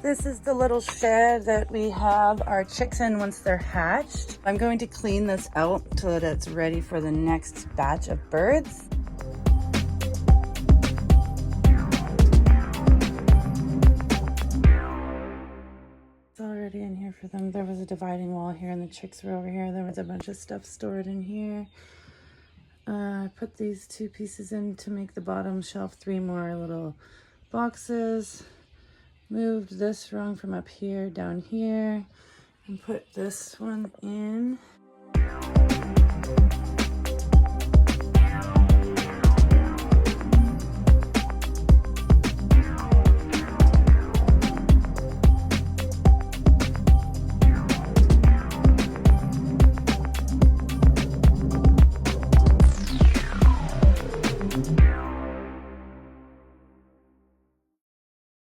This is the little shed that we have our chicks in once they're hatched. I'm going to clean this out so that it's ready for the next batch of birds. It's already in here for them. There was a dividing wall here and the chicks were over here. There was a bunch of stuff stored in here. I put these 2 pieces in to make the bottom shelf 3 more little boxes. Moved this rung from up here down here and put this one in.